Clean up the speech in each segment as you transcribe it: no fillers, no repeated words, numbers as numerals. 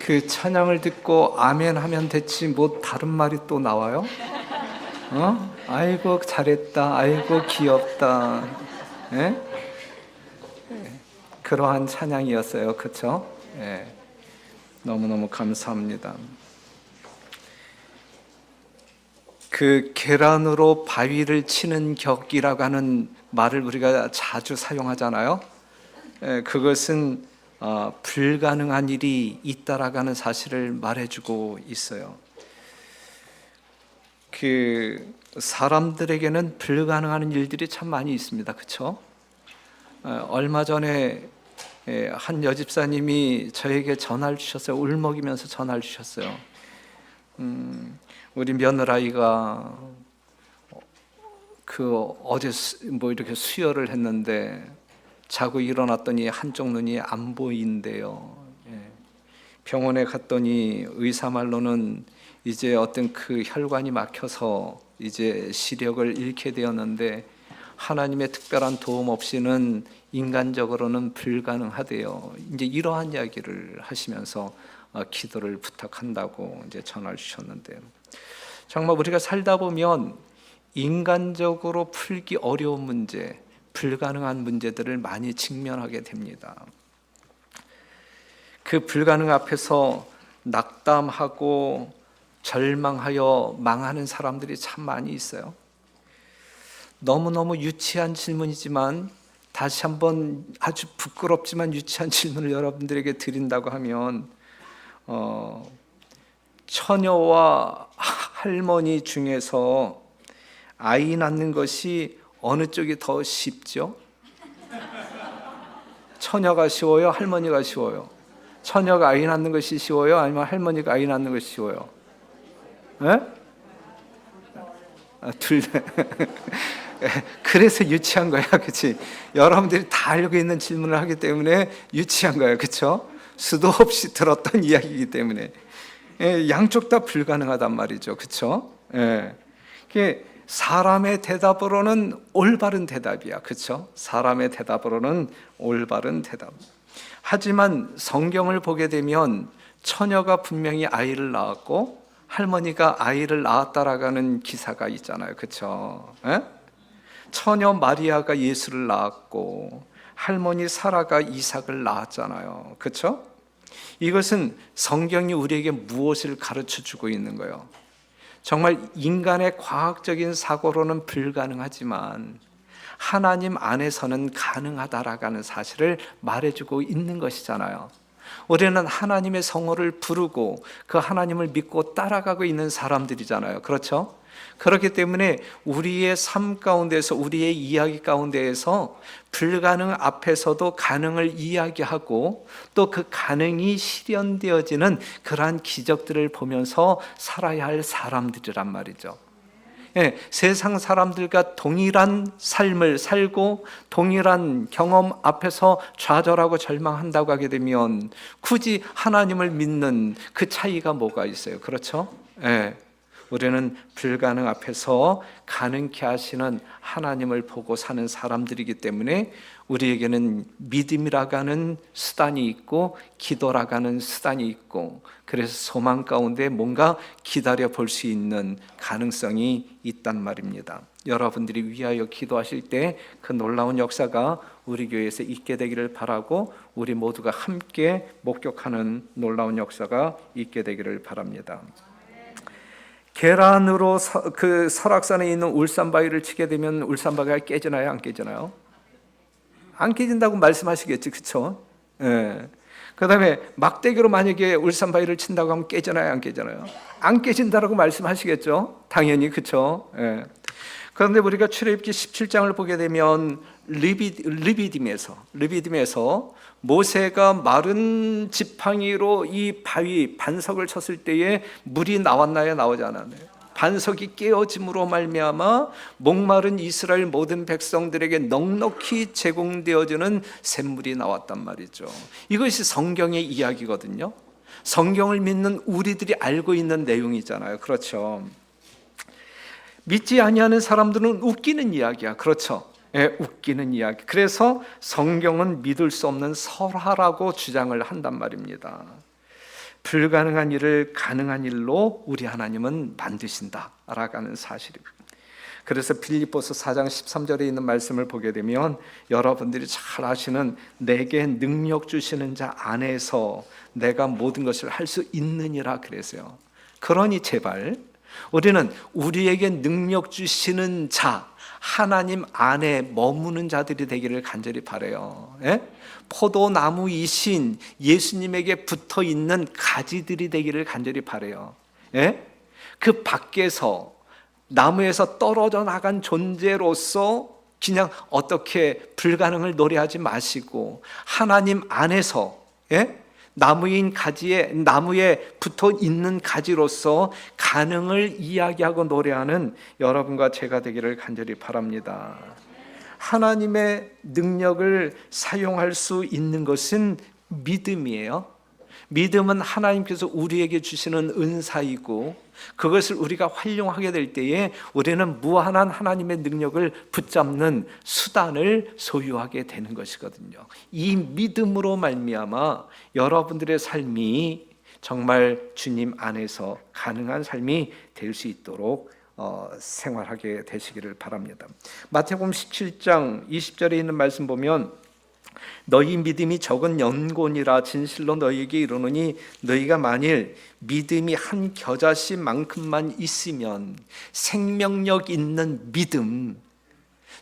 그 찬양을 듣고 아멘 하면 됐지 뭐 다른 말이 또 나와요? 아이고 잘했다, 아이고 귀엽다. 예? 그러한 찬양이었어요. 그쵸? 예. 너무너무 감사합니다. 그 계란으로 바위를 치는 격이라고 하는 말을 우리가 자주 사용하잖아요. 그것은 불가능한 일이 있다라고 하는 사실을 말해주고 있어요. 그 사람들에게는 불가능한 일들이 참 많이 있습니다. 그렇죠? 얼마 전에 한 여집사님이 저에게 전화를 주셨어요. 울먹이면서 전화를 주셨어요. 우리 며느라이가 어제 뭐 이렇게 수혈을 했는데 자고 일어났더니 한쪽 눈이 안 보인대요. 병원에 갔더니 의사 말로는 이제 어떤 그 혈관이 막혀서 이제 시력을 잃게 되었는데 하나님의 특별한 도움 없이는 인간적으로는 불가능하대요. 이제 이러한 이야기를 하시면서 기도를 부탁한다고 이제 전화를 주셨는데, 정말 우리가 살다 보면 인간적으로 풀기 어려운 문제, 불가능한 문제들을 많이 직면하게 됩니다. 그 불가능 앞에서 낙담하고 절망하여 망하는 사람들이 참 많이 있어요. 너무너무 유치한 질문이지만 다시 한번 아주 부끄럽지만 유치한 질문을 여러분들에게 드린다고 하면 처녀와 할머니 중에서 아이 낳는 것이 어느 쪽이 더 쉽죠? 처녀가 쉬워요? 할머니가 쉬워요? 처녀가 아이 낳는 것이 쉬워요? 아니면 할머니가 아이 낳는 것이 쉬워요? 네? 둘 다. 그래서 유치한 거야, 그렇지? 여러분들이 다 알고 있는 질문을 하기 때문에 유치한 거야, 그렇죠? 수도 없이 들었던 이야기이기 때문에 양쪽 다 불가능하단 말이죠, 그렇죠? 사람의 대답으로는 올바른 대답이야, 그렇죠? 사람의 대답으로는 올바른 대답. 하지만 성경을 보게 되면 처녀가 분명히 아이를 낳았고 할머니가 아이를 낳았다라고 하는 기사가 있잖아요, 그렇죠? 처녀 마리아가 예수를 낳았고 할머니 사라가 이삭을 낳았잖아요, 그렇죠? 이것은 성경이 우리에게 무엇을 가르쳐주고 있는 거예요? 정말 인간의 과학적인 사고로는 불가능하지만 하나님 안에서는 가능하다라고 하는 사실을 말해주고 있는 것이잖아요. 우리는 하나님의 성호를 부르고 그 하나님을 믿고 따라가고 있는 사람들이잖아요, 그렇죠? 그렇기 때문에 우리의 삶 가운데서, 우리의 이야기 가운데에서 불가능 앞에서도 가능을 이야기하고 또 그 가능이 실현되어지는 그러한 기적들을 보면서 살아야 할 사람들이란 말이죠. 세상 사람들과 동일한 삶을 살고 동일한 경험 앞에서 좌절하고 절망한다고 하게 되면 굳이 하나님을 믿는 그 차이가 뭐가 있어요, 그렇죠? 우리는 불가능 앞에서 가능케 하시는 하나님을 보고 사는 사람들이기 때문에 우리에게는 믿음이라고 하는 수단이 있고 기도라고 하는 수단이 있고, 그래서 소망 가운데 뭔가 기다려 볼 수 있는 가능성이 있단 말입니다. 여러분들이 위하여 기도하실 때 그 놀라운 역사가 우리 교회에서 있게 되기를 바라고 우리 모두가 함께 목격하는 놀라운 역사가 있게 되기를 바랍니다. 계란으로 그 설악산에 있는 울산바위를 치게 되면 울산바위가 깨지나요? 안 깨지나요? 안 깨진다고 말씀하시겠지, 그렇죠? 그 다음에 막대기로 만약에 울산바위를 친다고 하면 깨지나요? 안 깨지나요? 안 깨진다라고 말씀하시겠죠? 당연히, 그렇죠? 그런데 우리가 출애굽기 17장을 보게 되면 르비딤에서 모세가 마른 지팡이로 이 바위 반석을 쳤을 때에 물이 나왔나요? 나오지 않았나요? 반석이 깨어짐으로 말미암아 목마른 이스라엘 모든 백성들에게 넉넉히 제공되어지는 샘물이 나왔단 말이죠. 이것이 성경의 이야기거든요. 성경을 믿는 우리들이 알고 있는 내용이잖아요, 그렇죠? 믿지 아니하는 사람들은 웃기는 이야기야, 그렇죠? 웃기는 이야기. 그래서 성경은 믿을 수 없는 설화라고 주장을 한단 말입니다. 불가능한 일을 가능한 일로 우리 하나님은 만드신다라고 하는 사실입니다. 그래서 빌립보서 4장 13절에 있는 말씀을 보게 되면 여러분들이 잘 아시는 내게 능력 주시는 자 안에서 내가 모든 것을 할 수 있느니라 그랬어요. 그러니 제발 우리는 우리에게 능력 주시는 자 하나님 안에 머무는 자들이 되기를 간절히 바라요. 예? 포도나무이신 예수님에게 붙어 있는 가지들이 되기를 간절히 바라요. 예? 그 밖에서 나무에서 떨어져 나간 존재로서 그냥 어떻게 불가능을 노래하지 마시고 하나님 안에서 나무에 붙어 있는 가지로서 가능을 이야기하고 노래하는 여러분과 제가 되기를 간절히 바랍니다. 하나님의 능력을 사용할 수 있는 것은 믿음이에요. 믿음은 하나님께서 우리에게 주시는 은사이고 그것을 우리가 활용하게 될 때에 우리는 무한한 하나님의 능력을 붙잡는 수단을 소유하게 되는 것이거든요. 이 믿음으로 말미암아 여러분들의 삶이 정말 주님 안에서 가능한 삶이 될 수 있도록 생활하게 되시기를 바랍니다. 마태복음 17장 20절에 있는 말씀 보면 너희 믿음이 적은 연곤이라 진실로 너희에게 이르노니 너희가 만일 믿음이 한 겨자씨만큼만 있으면 생명력 있는 믿음,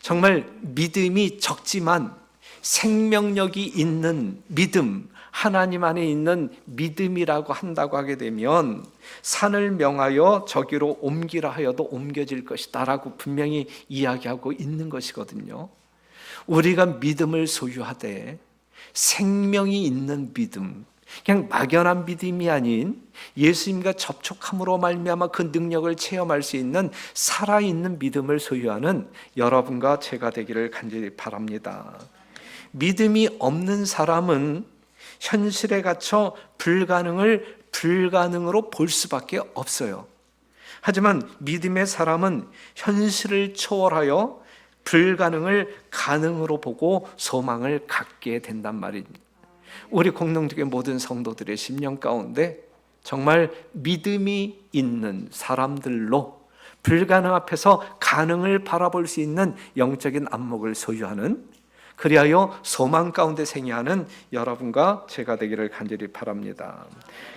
정말 믿음이 적지만 생명력이 있는 믿음, 하나님 안에 있는 믿음이라고 한다고 하게 되면 산을 명하여 저기로 옮기라 하여도 옮겨질 것이다 라고 분명히 이야기하고 있는 것이거든요. 우리가 믿음을 소유하되 생명이 있는 믿음, 그냥 막연한 믿음이 아닌 예수님과 접촉함으로 말미암아 그 능력을 체험할 수 있는 살아있는 믿음을 소유하는 여러분과 제가 되기를 간절히 바랍니다. 믿음이 없는 사람은 현실에 갇혀 불가능을 불가능으로 볼 수밖에 없어요. 하지만 믿음의 사람은 현실을 초월하여 불가능을 가능으로 보고 소망을 갖게 된단 말입니다. 우리 공동체의 모든 성도들의 심령 가운데 정말 믿음이 있는 사람들로 불가능 앞에서 가능을 바라볼 수 있는 영적인 안목을 소유하는, 그리하여 소망 가운데 생애하는 여러분과 제가 되기를 간절히 바랍니다.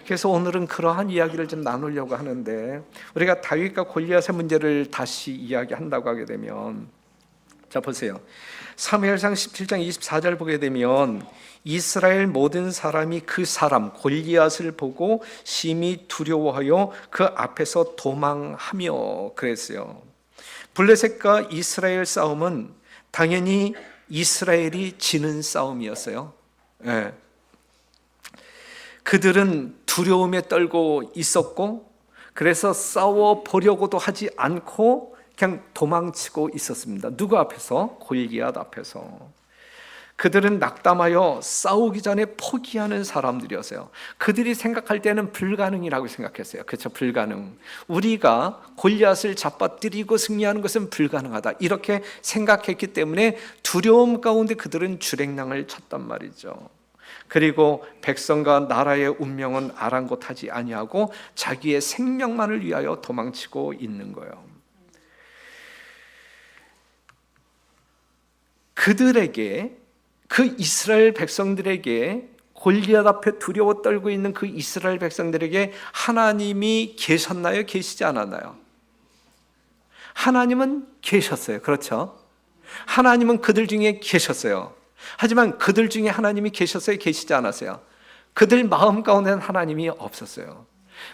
그래서 오늘은 그러한 이야기를 좀 나누려고 하는데, 우리가 다윗과 골리앗의 문제를 다시 이야기한다고 하게 되면, 자 보세요. 사무엘상 17장 24절 보게 되면 이스라엘 모든 사람이 그 사람 골리앗을 보고 심히 두려워하여 그 앞에서 도망하며 그랬어요. 블레셋과 이스라엘 싸움은 당연히 이스라엘이 지는 싸움이었어요. 예. 그들은 두려움에 떨고 있었고 그래서 싸워 보려고도 하지 않고 그냥 도망치고 있었습니다. 누구 앞에서? 골리앗 앞에서. 그들은 낙담하여 싸우기 전에 포기하는 사람들이었어요. 그들이 생각할 때는 불가능이라고 생각했어요. 그렇죠? 불가능. 우리가 골리앗을 잡아뜨리고 승리하는 것은 불가능하다, 이렇게 생각했기 때문에 두려움 가운데 그들은 주랭랑을 쳤단 말이죠. 그리고 백성과 나라의 운명은 아랑곳하지 아니하고 자기의 생명만을 위하여 도망치고 있는 거예요. 그들에게, 그 이스라엘 백성들에게, 골리앗 앞에 두려워 떨고 있는 그 이스라엘 백성들에게 하나님이 계셨나요? 계시지 않았나요? 하나님은 계셨어요. 그렇죠? 하나님은 그들 중에 계셨어요. 하지만 그들 중에 하나님이 계셨어요? 계시지 않았어요? 그들 마음 가운데는 하나님이 없었어요.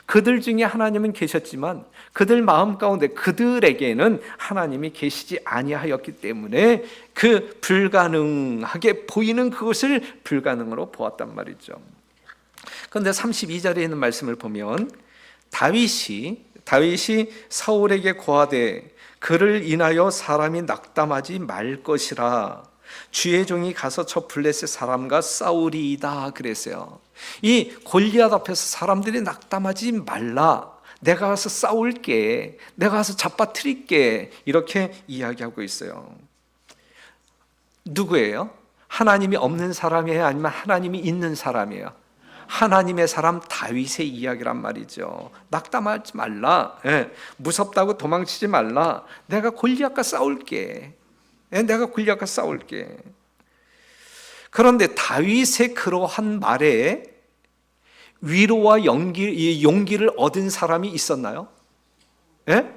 그들 중에 하나님은 계셨지만 그들 마음 가운데 그들에게는 하나님이 계시지 아니하였기 때문에 그 불가능하게 보이는 그것을 불가능으로 보았단 말이죠. 그런데 32절에 있는 말씀을 보면 다윗이 사울에게 고하되 그를 인하여 사람이 낙담하지 말 것이라 주의 종이 가서 저 블레셋 사람과 싸우리이다 그랬어요. 이 골리앗 앞에서 사람들이 낙담하지 말라, 내가 가서 싸울게, 내가 가서 잡아뜨릴게, 이렇게 이야기하고 있어요. 누구예요? 하나님이 없는 사람이에요? 아니면 하나님이 있는 사람이에요? 하나님의 사람 다윗의 이야기란 말이죠. 낙담하지 말라. 예, 무섭다고 도망치지 말라. 내가 골리앗과 싸울게. 예, 내가 골리앗과 싸울게. 그런데 다윗의 그러한 말에 위로와 용기를 얻은 사람이 있었나요? 예?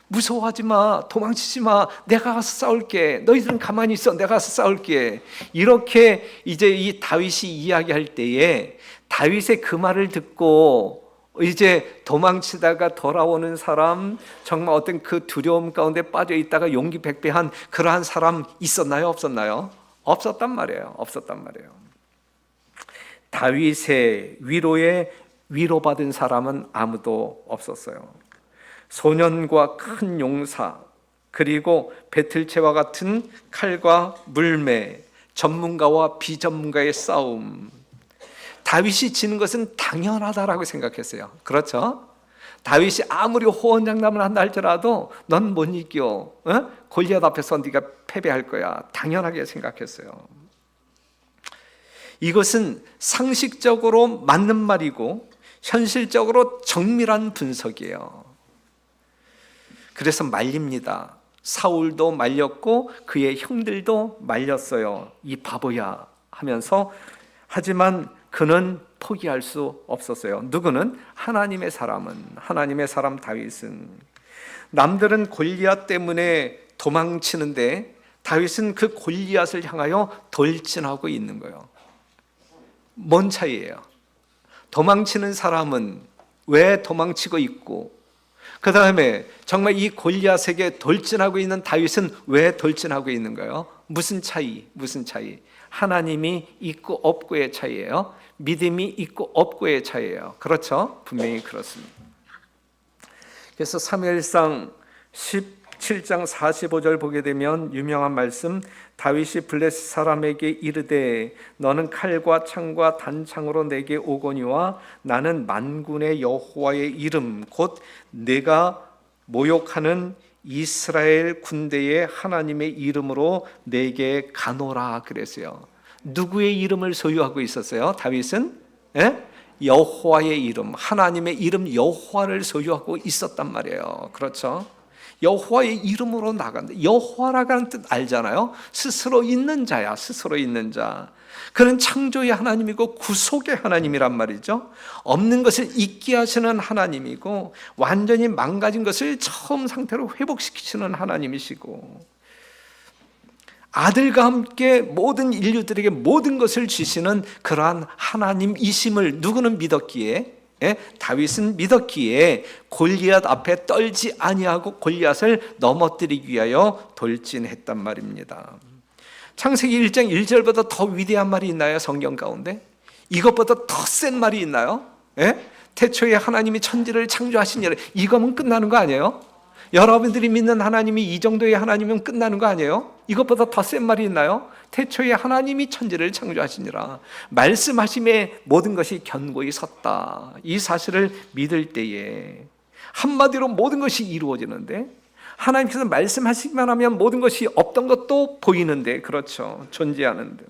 무서워하지 마, 도망치지 마, 내가 가서 싸울게. 너희들은 가만히 있어, 내가 가서 싸울게. 이렇게 이제 이 다윗이 이야기할 때에 다윗의 그 말을 듣고 이제 도망치다가 돌아오는 사람, 정말 어떤 그 두려움 가운데 빠져 있다가 용기 백배한 그러한 사람 있었나요? 없었나요? 없었단 말이에요. 없었단 말이에요. 다윗의 위로에 위로받은 사람은 아무도 없었어요. 소년과 큰 용사, 그리고 배틀채와 같은 칼과 물매, 전문가와 비전문가의 싸움. 다윗이 지는 것은 당연하다라고 생각했어요. 그렇죠? 다윗이 아무리 호언장담을 한다 할지라도 넌 못 이겨. 골리앗 앞에서 네가 패배할 거야. 당연하게 생각했어요. 이것은 상식적으로 맞는 말이고 현실적으로 정밀한 분석이에요. 그래서 말립니다. 사울도 말렸고 그의 형들도 말렸어요. 이 바보야 하면서. 하지만 그는 포기할 수 없었어요. 누구는? 하나님의 사람 다윗은. 남들은 골리앗 때문에 도망치는데 다윗은 그 골리앗을 향하여 돌진하고 있는 거예요. 뭔 차이예요? 도망치는 사람은 왜 도망치고 있고, 그 다음에 정말 이 골리앗에게 돌진하고 있는 다윗은 왜 돌진하고 있는 거예요? 무슨 차이? 하나님이 있고 없고의 차이예요. 믿음이 있고 없고의 차이예요. 그렇죠? 분명히 그렇습니다. 그래서 사무엘상 17장 45절 보게 되면 유명한 말씀, 다윗이 블레셋 사람에게 이르되 너는 칼과 창과 단창으로 내게 오거니와 나는 만군의 여호와의 이름 곧 내가 모욕하는 이스라엘 군대의 하나님의 이름으로 내게 가노라 그랬어요. 누구의 이름을 소유하고 있었어요? 다윗은? 여호와의 이름, 하나님의 이름 여호와를 소유하고 있었단 말이에요. 그렇죠? 여호와의 이름으로 나간다. 여호와라는 뜻 알잖아요. 스스로 있는 자야. 스스로 있는 자. 그는 창조의 하나님이고 구속의 하나님이란 말이죠. 없는 것을 있게 하시는 하나님이고 완전히 망가진 것을 처음 상태로 회복시키시는 하나님이시고 아들과 함께 모든 인류들에게 모든 것을 주시는 그러한 하나님이심을 누구는 믿었기에, 다윗은 믿었기에 골리앗 앞에 떨지 아니하고 골리앗을 넘어뜨리기 위하여 돌진했단 말입니다. 창세기 1장 1절보다 더 위대한 말이 있나요? 성경 가운데 이것보다 더 센 말이 있나요? 태초에 하나님이 천지를 창조하신 일, 이거면 끝나는 거 아니에요? 여러분들이 믿는 하나님이 이 정도의 하나님이면 끝나는 거 아니에요? 이것보다 더 센 말이 있나요? 태초에 하나님이 천지를 창조하시니라 말씀하심에 모든 것이 견고히 섰다. 이 사실을 믿을 때에 한마디로 모든 것이 이루어지는데, 하나님께서 말씀하시기만 하면 모든 것이 없던 것도 보이는데, 그렇죠, 존재하는데,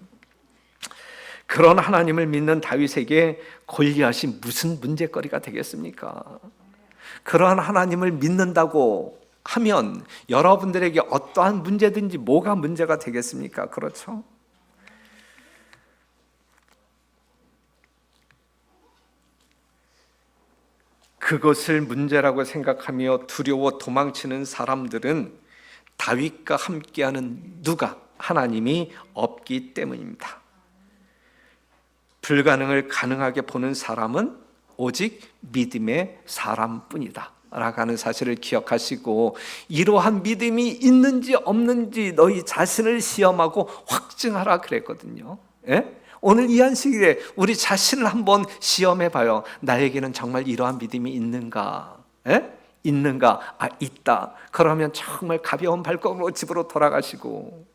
그런 하나님을 믿는 다윗에게 골리앗이 무슨 문제거리가 되겠습니까? 그러한 하나님을 믿는다고 하면 여러분들에게 어떠한 문제든지 뭐가 문제가 되겠습니까? 그렇죠? 그것을 문제라고 생각하며 두려워 도망치는 사람들은 다윗과 함께하는 누가? 하나님이 없기 때문입니다. 불가능을 가능하게 보는 사람은 오직 믿음의 사람뿐이다 라고 하는 사실을 기억하시고, 이러한 믿음이 있는지 없는지 너희 자신을 시험하고 확증하라 그랬거든요. 오늘 이 안식일에 우리 자신을 한번 시험해 봐요. 나에게는 정말 이러한 믿음이 있는가? 있는가? 있다. 그러면 정말 가벼운 발걸음으로 집으로 돌아가시고,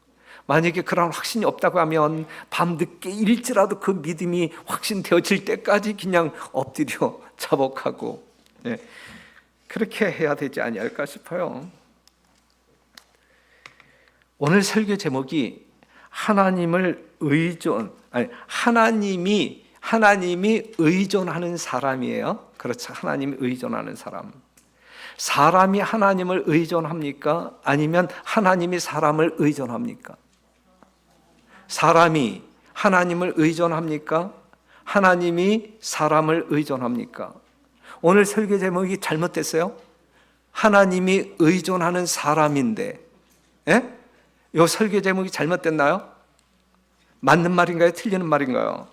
만약에 그런 확신이 없다고 하면 밤늦게 일지라도 그 믿음이 확신되어질 때까지 그냥 엎드려 자복하고, 그렇게 해야 되지 아니할까 싶어요. 오늘 설교 제목이 하나님을 하나님이 하나님이 의존하는 사람이에요. 그렇죠. 하나님이 의존하는 사람. 사람이 하나님을 의존합니까? 아니면 하나님이 사람을 의존합니까? 사람이 하나님을 의존합니까? 하나님이 사람을 의존합니까? 오늘 설교 제목이 잘못됐어요? 하나님이 의존하는 사람인데, 예? 이 설교 제목이 잘못됐나요? 맞는 말인가요? 틀리는 말인가요?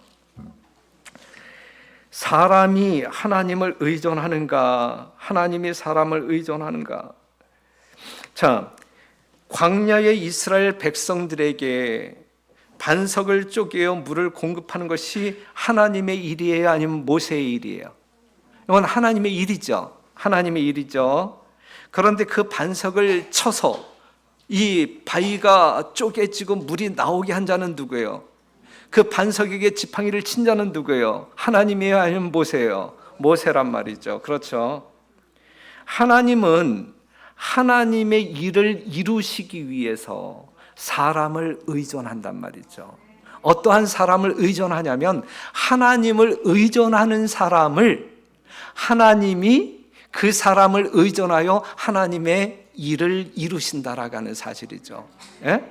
사람이 하나님을 의존하는가? 하나님이 사람을 의존하는가? 자, 광야의 이스라엘 백성들에게 반석을 쪼개어 물을 공급하는 것이 하나님의 일이에요? 아니면 모세의 일이에요? 이건 하나님의 일이죠. 하나님의 일이죠. 그런데 그 반석을 쳐서 이 바위가 쪼개지고 물이 나오게 한 자는 누구예요? 그 반석에게 지팡이를 친 자는 누구예요? 하나님이에요? 아니면 모세예요? 모세란 말이죠. 그렇죠. 하나님은 하나님의 일을 이루시기 위해서 사람을 의존한단 말이죠. 어떠한 사람을 의존하냐면 하나님을 의존하는 사람을 하나님이 그 사람을 의존하여 하나님의 일을 이루신다라고 하는 사실이죠. 예?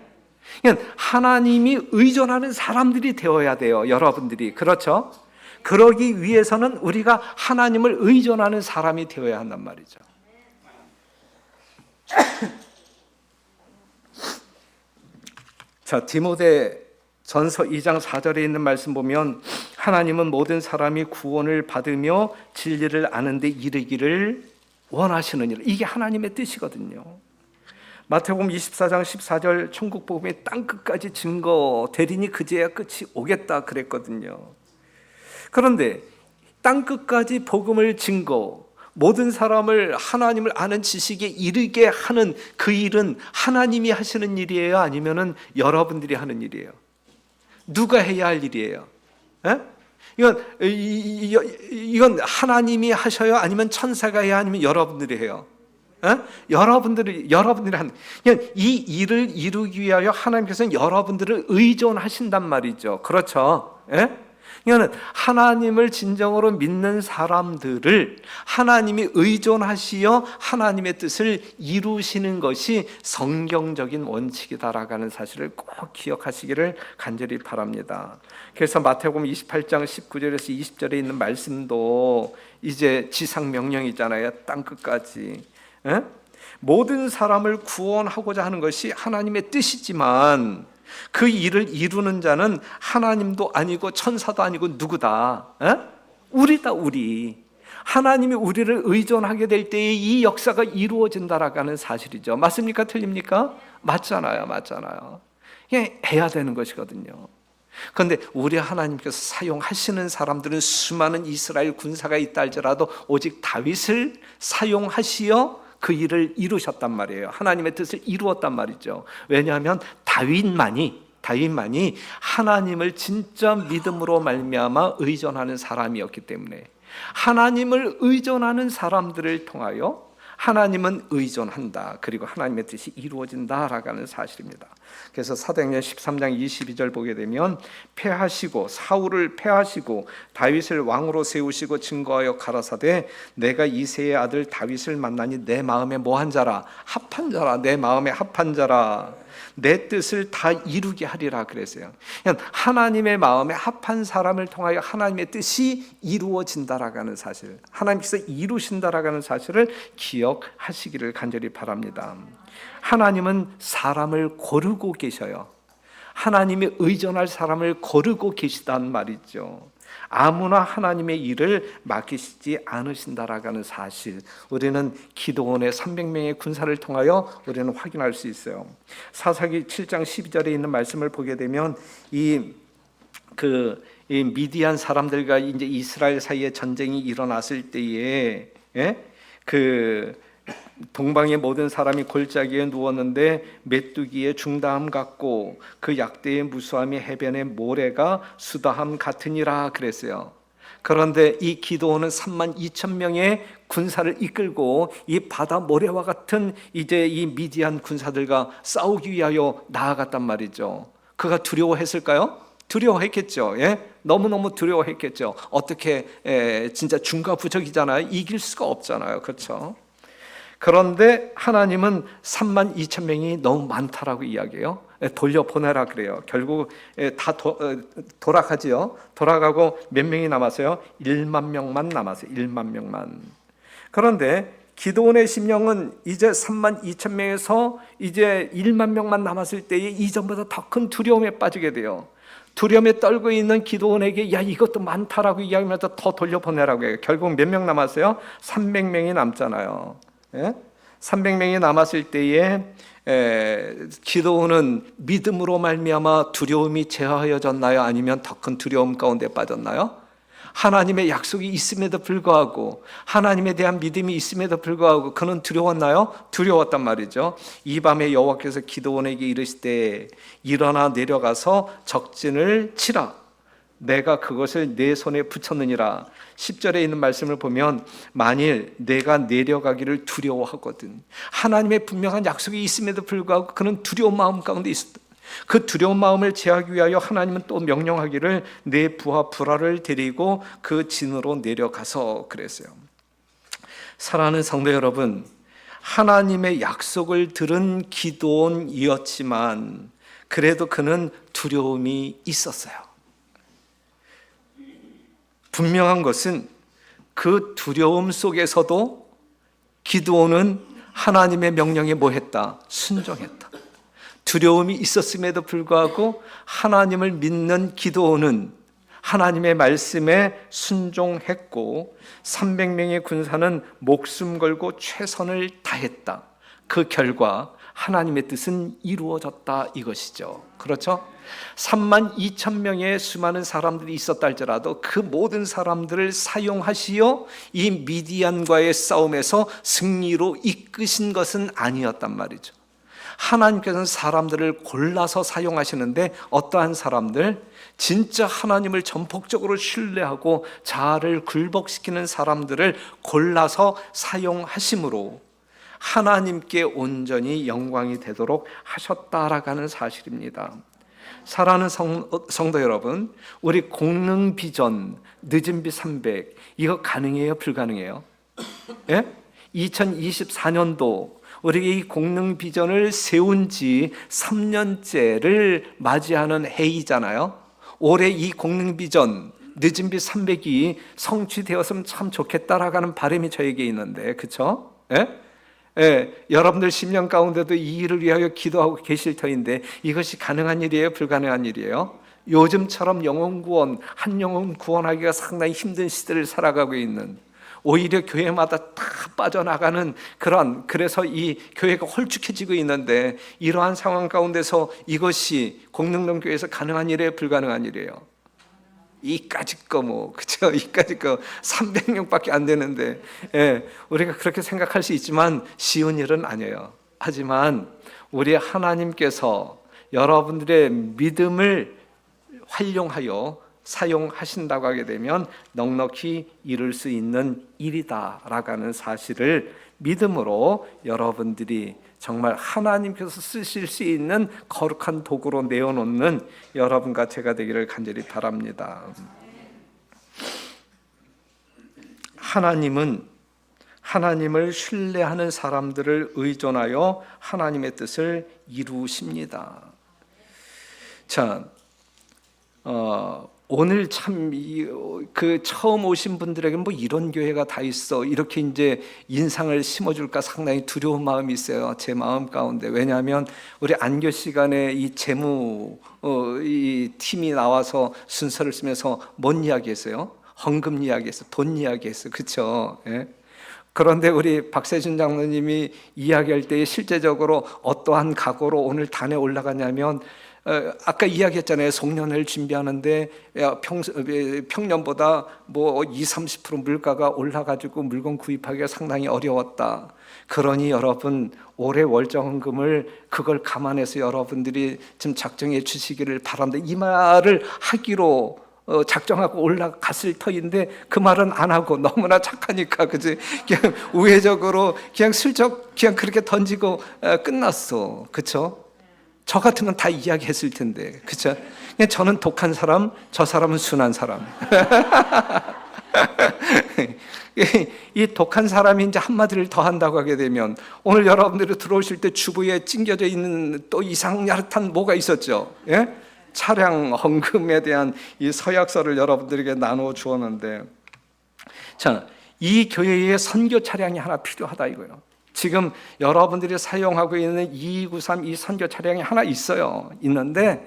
하나님이 의존하는 사람들이 되어야 돼요. 여러분들이. 그렇죠? 그러기 위해서는 우리가 하나님을 의존하는 사람이 되어야 한단 말이죠. 자, 디모데 전서 2장 4절에 있는 말씀 보면 하나님은 모든 사람이 구원을 받으며 진리를 아는 데 이르기를 원하시느니라. 이게 하나님의 뜻이거든요. 마태복음 24장 14절 천국 복음의 땅끝까지 증거 되리니 그제야 끝이 오겠다 그랬거든요. 그런데 땅끝까지 복음을 증거, 모든 사람을 하나님을 아는 지식에 이르게 하는 그 일은 하나님이 하시는 일이에요? 아니면은 여러분들이 하는 일이에요? 누가 해야 할 일이에요? 에? 이건 하나님이 하셔요? 아니면 천사가 해야? 아니면 여러분들이 해요? 여러분들이 하는, 이 일을 이루기 위하여 하나님께서는 여러분들을 의존하신단 말이죠. 그렇죠? 이거는 하나님을 진정으로 믿는 사람들을 하나님이 의존하시어 하나님의 뜻을 이루시는 것이 성경적인 원칙이다라고 하는 사실을 꼭 기억하시기를 간절히 바랍니다. 그래서 마태복음 28장 19절에서 20절에 있는 말씀도 이제 지상명령이잖아요. 땅끝까지. 모든 사람을 구원하고자 하는 것이 하나님의 뜻이지만 그 일을 이루는 자는 하나님도 아니고 천사도 아니고 누구다? 우리다, 우리. 하나님이 우리를 의존하게 될 때에 이 역사가 이루어진다라고 하는 사실이죠. 맞습니까? 틀립니까? 맞잖아요. 맞잖아요. 이게 해야 되는 것이거든요. 그런데 우리 하나님께서 사용하시는 사람들은 수많은 이스라엘 군사가 있다 할지라도 오직 다윗을 사용하시어 그 일을 이루셨단 말이에요. 하나님의 뜻을 이루었단 말이죠. 왜냐하면 다윗만이 하나님을 진짜 믿음으로 말미암아 의존하는 사람이었기 때문에 하나님을 의존하는 사람들을 통하여 하나님은 의존한다. 그리고 하나님의 뜻이 이루어진다라고 하는 사실입니다. 그래서 사도행전 13장 22절 보게 되면 사울을 패하시고 다윗을 왕으로 세우시고 증거하여 가라사대 내가 이새의 아들 다윗을 만나니 내 마음에 뭐한 자라? 합한 자라. 내 마음에 합한 자라. 내 뜻을 다 이루게 하리라 그랬어요. 하나님의 마음에 합한 사람을 통하여 하나님의 뜻이 이루어진다라고 하는 사실, 하나님께서 이루신다라고 하는 사실을 기억하시기를 간절히 바랍니다. 하나님은 사람을 고르고 계셔요. 하나님이 의존할 사람을 고르고 계시단 말이죠. 아무나 하나님의 일을 맡기시지 않으신다라고 하는 사실, 우리는 기드온의 300명의 군사를 통하여 우리는 확인할 수 있어요. 사사기 7장 12절에 있는 말씀을 보게 되면 이 미디안 사람들과 이제 이스라엘 사이에 전쟁이 일어났을 때에 동방의 모든 사람이 골짜기에 누웠는데 메뚜기의 중다함 같고 그 약대의 무수함이 해변의 모래가 수다함 같으니라 그랬어요. 그런데 이 기드온은 32,000명의 군사를 이끌고 이 바다 모래와 같은 이제 이 미디안 군사들과 싸우기 위하여 나아갔단 말이죠. 그가 두려워했을까요? 두려워했겠죠. 예? 너무너무 두려워했겠죠. 어떻게 진짜 중과부적이잖아요. 이길 수가 없잖아요. 그렇죠? 그런데 하나님은 3만 2천 명이 너무 많다라고 이야기해요. 돌려보내라 그래요. 결국 다 돌아가지요. 돌아가고 몇 명이 남았어요? 1만 명만 남았어요. 1만 명만. 그런데 기드온의 심령은 이제 3만 2천 명에서 이제 1만 명만 남았을 때에 이전보다 더 큰 두려움에 빠지게 돼요. 두려움에 떨고 있는 기드온에게 야 이것도 많다라고 이야기하면서 더 돌려보내라고 해요. 결국 몇 명 남았어요? 300명이 남잖아요. 예? 300명이 남았을 때에 기드온은 믿음으로 말미암아 두려움이 제하여졌나요? 아니면 더 큰 두려움 가운데 빠졌나요? 하나님의 약속이 있음에도 불구하고 하나님에 대한 믿음이 있음에도 불구하고 그는 두려웠나요? 두려웠단 말이죠. 이 밤에 여호와께서 기드온에게 이르시되 일어나 내려가서 적진을 치라. 내가 그것을 내 손에 붙였느니라. 10절에 있는 말씀을 보면 만일 내가 내려가기를 두려워하거든. 하나님의 분명한 약속이 있음에도 불구하고 그는 두려운 마음 가운데 있었다. 그 두려운 마음을 제하기 위하여 하나님은 또 명령하기를 내 부하 불화를 데리고 그 진으로 내려가서 그랬어요. 사랑하는 성도 여러분, 하나님의 약속을 들은 기드온이었지만 그래도 그는 두려움이 있었어요. 분명한 것은 그 두려움 속에서도 기드온은 하나님의 명령에 뭐 했다? 순종했다. 두려움이 있었음에도 불구하고 하나님을 믿는 기드온은 하나님의 말씀에 순종했고 300명의 군사는 목숨 걸고 최선을 다했다. 그 결과 하나님의 뜻은 이루어졌다 이것이죠. 그렇죠? 3만 2천 명의 수많은 사람들이 있었다 할지라도 그 모든 사람들을 사용하시어 이 미디안과의 싸움에서 승리로 이끄신 것은 아니었단 말이죠. 하나님께서는 사람들을 골라서 사용하시는데 어떠한 사람들? 진짜 하나님을 전폭적으로 신뢰하고 자아를 굴복시키는 사람들을 골라서 사용하심으로 하나님께 온전히 영광이 되도록 하셨다라고 하는 사실입니다. 사랑하는 성도 여러분, 우리 공릉 비전 늦은 비 300 이거 가능해요? 불가능해요? 예? 2024년도 우리 이 공릉 비전을 세운 지 3년째를 맞이하는 해이잖아요. 올해 이 공릉 비전 늦은 비 300이 성취되었으면 참 좋겠다라고 하는 바람이 저에게 있는데 그렇죠? 예? 예, 여러분들 심령 가운데도 이 일을 위하여 기도하고 계실 터인데 이것이 가능한 일이에요? 불가능한 일이에요? 요즘처럼 영혼 구원, 한 영혼 구원하기가 상당히 힘든 시대를 살아가고 있는 오히려 교회마다 다 빠져나가는 그래서 이 교회가 홀쭉해지고 있는데 이러한 상황 가운데서 이것이 공릉동교회에서 가능한 일이에요? 불가능한 일이에요? 이까짓 거 그쵸? 이까짓 거 300명밖에 안 되는데 우리가 그렇게 생각할 수 있지만 쉬운 일은 아니에요. 하지만 우리 하나님께서 여러분들의 믿음을 활용하여 사용하신다고 하게 되면 넉넉히 이룰 수 있는 일이다라고 하는 사실을 믿음으로 여러분들이 정말 하나님께서 쓰실 수 있는 거룩한 도구로 내어놓는 여러분과 제가 되기를 간절히 바랍니다. 하나님은 하나님을 신뢰하는 사람들을 의존하여 하나님의 뜻을 이루십니다. 자, 오늘 참 그 처음 오신 분들에게 뭐 이런 교회가 다 있어 이렇게 이제 인상을 심어줄까 상당히 두려운 마음이 있어요. 제 마음 가운데. 왜냐하면 우리 안교 시간에 이 재무 이 팀이 나와서 순서를 쓰면서 뭔 이야기했어요? 헌금 이야기했어, 돈 이야기했어, 그렇죠? 예? 그런데 우리 박세준 장로님이 이야기할 때 실제적으로 어떠한 각오로 오늘 단에 올라가냐면 아까 이야기했잖아요. 송년회를 준비하는데 평년보다 뭐 20-30% 물가가 올라가지고 물건 구입하기가 상당히 어려웠다. 그러니 여러분 올해 월정헌금을 그걸 감안해서 여러분들이 좀 작정해 주시기를 바랍니다. 이 말을 하기로 작정하고 올라갔을 터인데 그 말은 안 하고 너무나 착하니까 그지 그냥 우회적으로 그냥 슬쩍 그냥 그렇게 던지고 끝났어. 그렇죠? 저 같으면 다 이야기했을 텐데, 그렇죠? 저는 독한 사람, 저 사람은 순한 사람. 이 독한 사람이 이제 한마디를 더 한다고 하게 되면, 오늘 여러분들이 들어오실 때 주부에 찡겨져 있는 또 이상 야릇한 뭐가 있었죠? 예? 차량 헌금에 대한 이 서약서를 여러분들에게 나누어 주었는데, 자, 이 교회에 선교 차량이 하나 필요하다 이거예요. 지금 여러분들이 사용하고 있는 2293 이 선교 차량이 하나 있는데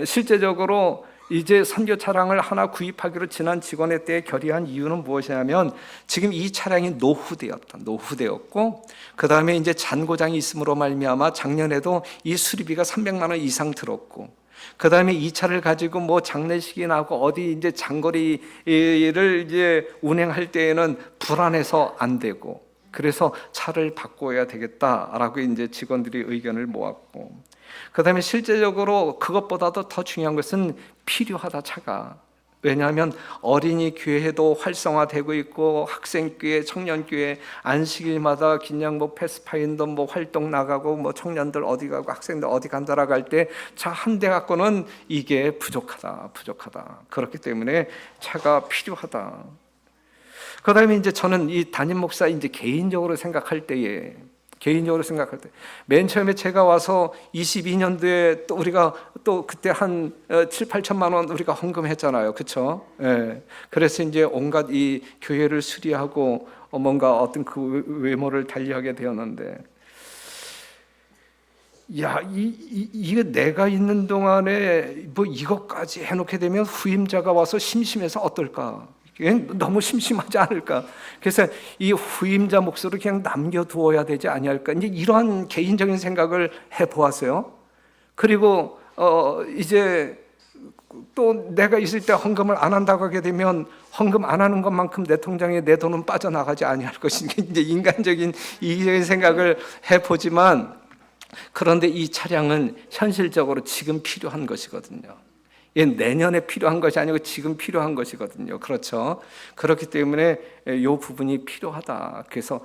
실제적으로 이제 선교 차량을 하나 구입하기로 지난 직원회 때 결의한 이유는 무엇이냐면, 지금 이 차량이 노후되었고, 그 다음에 이제 잔고장이 있음으로 말미암아 작년에도 이 수리비가 300만 원 이상 들었고, 그 다음에 이 차를 가지고 뭐 장례식이 나고 어디 이제 장거리를 이제 운행할 때에는 불안해서 안 되고, 그래서 차를 바꿔야 되겠다라고 이제 직원들이 의견을 모았고, 그 다음에 실제적으로 그것보다도 더 중요한 것은 필요하다, 차가. 왜냐하면 어린이 교회도 활성화되고 있고, 학생교회, 청년교회, 안식일마다 그냥 뭐 패스파인더 뭐 활동 나가고, 뭐 청년들 어디 가고 학생들 어디 간다라고 할 때 차 한 대 갖고는 이게 부족하다. 그렇기 때문에 차가 필요하다. 그 다음에 이제 저는 이 담임 목사 이제 개인적으로 생각할 때, 맨 처음에 제가 와서 22년도에 또 우리가 또 그때 한 7, 8천만 원 우리가 헌금했잖아요. 그렇죠? 예. 그래서 이제 온갖 이 교회를 수리하고 뭔가 어떤 그 외모를 달리하게 되었는데, 야, 이게 내가 있는 동안에 뭐 이것까지 해놓게 되면 후임자가 와서 심심해서 어떨까? 너무 심심하지 않을까? 그래서 이 후임자 몫으로 그냥 남겨두어야 되지 아니할까? 이제 이러한 개인적인 생각을 해보았어요. 그리고 이제 또 내가 있을 때 헌금을 안 한다고 하게 되면 헌금 안 하는 것만큼 내 통장에 내 돈은 빠져나가지 아니할 것인가? 이제 인간적인 이기적인 생각을 해보지만, 그런데 이 차량은 현실적으로 지금 필요한 것이거든요. 내년에 필요한 것이 아니고 지금 필요한 것이거든요. 그렇죠? 그렇기 때문에 이 부분이 필요하다. 그래서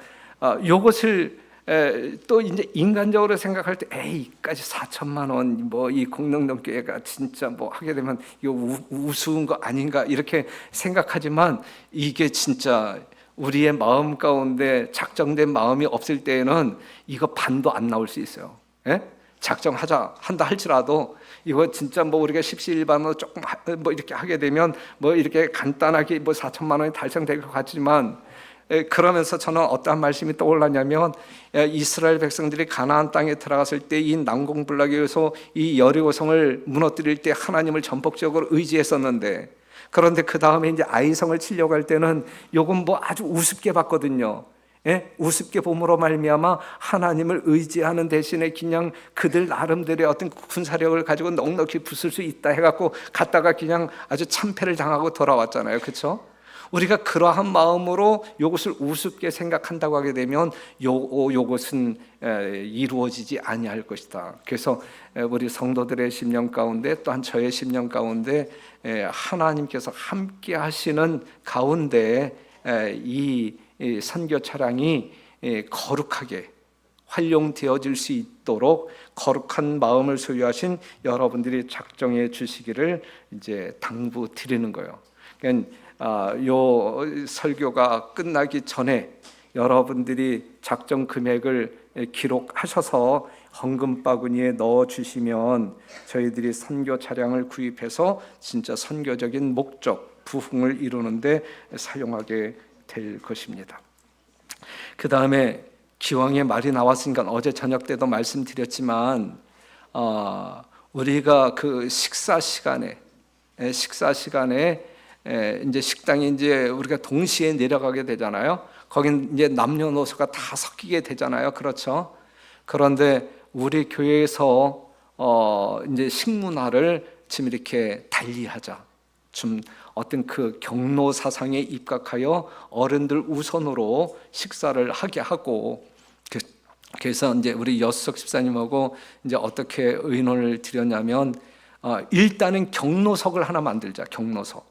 이것을 또 이제 인간적으로 생각할 때, 에이까지 4천만 원 뭐 이 공동교회가 진짜 뭐 하게 되면 이거 우스운 거 아닌가 이렇게 생각하지만, 이게 진짜 우리의 마음 가운데 작정된 마음이 없을 때에는 이거 반도 안 나올 수 있어요. 예? 한다 할지라도 이거 진짜 뭐 우리가 십시일반으로 조금 뭐 이렇게 하게 되면 뭐 이렇게 간단하게 뭐 4천만 원이 달성될 것 같지만, 그러면서 저는 어떠한 말씀이 떠올랐냐면, 이스라엘 백성들이 가나안 땅에 들어갔을 때 이 난공불락에 의해서 이 여리고성을 무너뜨릴 때 하나님을 전폭적으로 의지했었는데, 그런데 그 다음에 이제 아이성을 치려고 할 때는 요건 뭐 아주 우습게 봤거든요. 예? 우습게 봄으로 말미암아 하나님을 의지하는 대신에 그냥 그들 나름대로의 어떤 군사력을 가지고 넉넉히 부술 수 있다 해갖고 갔다가 그냥 아주 참패를 당하고 돌아왔잖아요. 그렇죠? 우리가 그러한 마음으로 이것을 우습게 생각한다고 하게 되면 이것은 이루어지지 아니할 것이다. 그래서 우리 성도들의 심령 가운데, 또한 저의 심령 가운데 하나님께서 함께 하시는 가운데 이 선교 차량이 거룩하게 활용되어질 수 있도록 거룩한 마음을 소유하신 여러분들이 작정해 주시기를 이제 당부드리는 거예요. 그러니까 요 설교가 끝나기 전에 여러분들이 작정 금액을 기록하셔서 헌금 바구니에 넣어 주시면 저희들이 선교 차량을 구입해서 진짜 선교적인 목적, 부흥을 이루는데 사용하게 될 것입니다. 그 다음에 기왕에 말이 나왔으니까 어제 저녁 때도 말씀드렸지만, 우리가 그 식사 시간에 이제 식당에 이제 우리가 동시에 내려가게 되잖아요. 거긴 이제 남녀노소가 다 섞이게 되잖아요. 그렇죠? 그런데 우리 교회에서 이제 식문화를 지금 이렇게 달리하자. 좀 어떤 그 경로 사상에 입각하여 어른들 우선으로 식사를 하게 하고, 그래서 이제 우리 여수석 집사님하고 이제 어떻게 의논을 드렸냐면, 일단은 경로석을 하나 만들자. 경로석.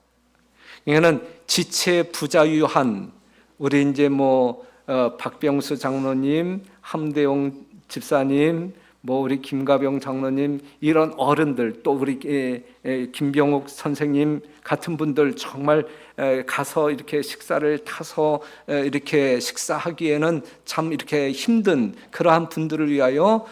이거는 지체 부자유한 우리 이제 뭐 박병수 장로님, 함대용 집사님, 뭐 우리 김가병 장로님 이런 어른들 또 우리 김병욱 선생님 같은 분들 정말 가서 이렇게 식사를 타서 이렇게 식사하기에는 참 이렇게 힘든 그러한 분들을 위하여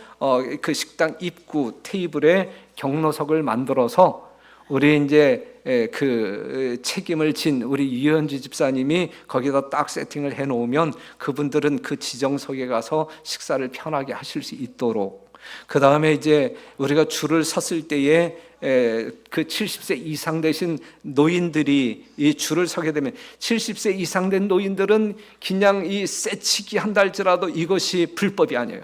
그 식당 입구 테이블에 경로석을 만들어서 우리 이제 그 책임을 진 우리 유현지 집사님이 거기다 딱 세팅을 해 놓으면 그분들은 그 지정석에 가서 식사를 편하게 하실 수 있도록, 그 다음에 이제 우리가 줄을 섰을 때에 그 70세 이상 되신 노인들이 이 줄을 서게 되면 70세 이상 된 노인들은 그냥 이 쇠치기 한다 할지라도 이것이 불법이 아니에요.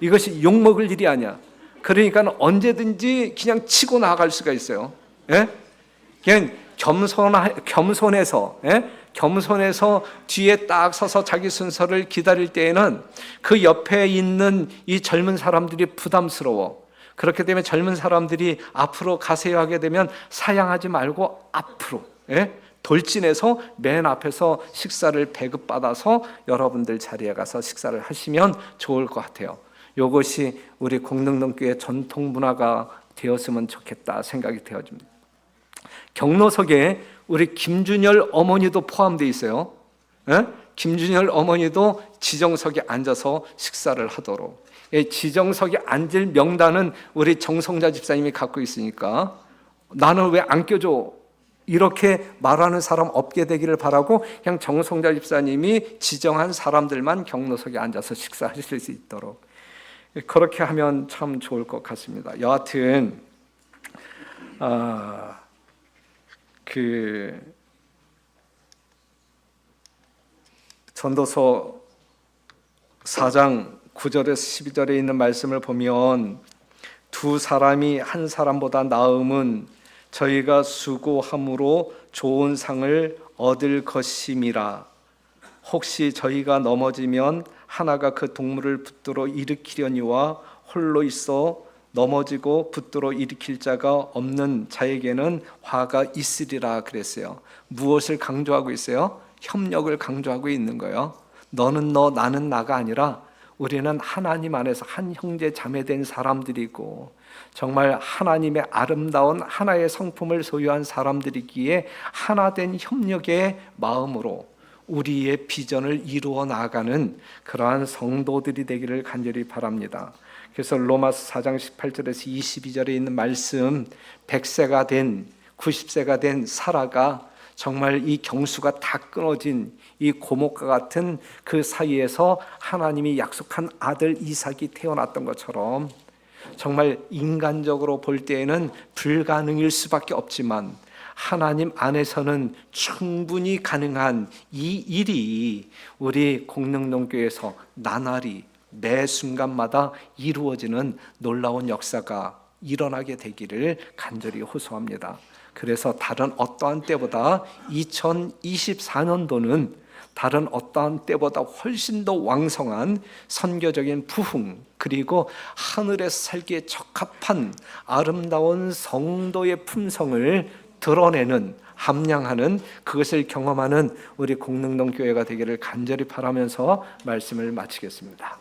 이것이 욕먹을 일이 아니야. 그러니까 언제든지 그냥 치고 나갈 수가 있어요. 그냥 겸손해서 뒤에 딱 서서 자기 순서를 기다릴 때에는 그 옆에 있는 이 젊은 사람들이 부담스러워. 그렇게 되면 젊은 사람들이 앞으로 가세요 하게 되면 사양하지 말고 앞으로 돌진해서 맨 앞에서 식사를 배급받아서 여러분들 자리에 가서 식사를 하시면 좋을 것 같아요. 이것이 우리 공릉동교회 전통 문화가 되었으면 좋겠다 생각이 되어집니다. 경로석에 우리 김준열 어머니도 포함되어 있어요. 김준열 어머니도 지정석에 앉아서 식사를 하도록. 지정석에 앉을 명단은 우리 정성자 집사님이 갖고 있으니까 나는 왜 안 껴줘? 이렇게 말하는 사람 없게 되기를 바라고 그냥 정성자 집사님이 지정한 사람들만 경로석에 앉아서 식사하실 수 있도록 그렇게 하면 참 좋을 것 같습니다. 여하튼 그 전도서 4장 9절에서 12절에 있는 말씀을 보면 두 사람이 한 사람보다 나음은 저희가 수고함으로 좋은 상을 얻을 것임이라. 혹시 저희가 넘어지면 하나가 그 동물을 붙들어 일으키려니와 홀로 있어 넘어지고 붙들어 일으킬 자가 없는 자에게는 화가 있으리라 그랬어요. 무엇을 강조하고 있어요? 협력을 강조하고 있는 거예요. 너는 너 나는 나가 아니라 우리는 하나님 안에서 한 형제 자매된 사람들이고 정말 하나님의 아름다운 하나의 성품을 소유한 사람들이기에 하나된 협력의 마음으로 우리의 비전을 이루어 나가는 그러한 성도들이 되기를 간절히 바랍니다. 그래서 로마서 4장 18절에서 22절에 있는 말씀 100세가 된 90세가 된 사라가 정말 이 경수가 다 끊어진 이 고목과 같은 그 사이에서 하나님이 약속한 아들 이삭이 태어났던 것처럼 정말 인간적으로 볼 때에는 불가능일 수밖에 없지만 하나님 안에서는 충분히 가능한 이 일이 우리 공릉동교회에서 나날이 매 순간마다 이루어지는 놀라운 역사가 일어나게 되기를 간절히 호소합니다. 그래서 다른 어떠한 때보다 2024년도는 다른 어떠한 때보다 훨씬 더 왕성한 선교적인 부흥 그리고 하늘에서 살기에 적합한 아름다운 성도의 품성을 드러내는 함량하는 그것을 경험하는 우리 공릉동 교회가 되기를 간절히 바라면서 말씀을 마치겠습니다.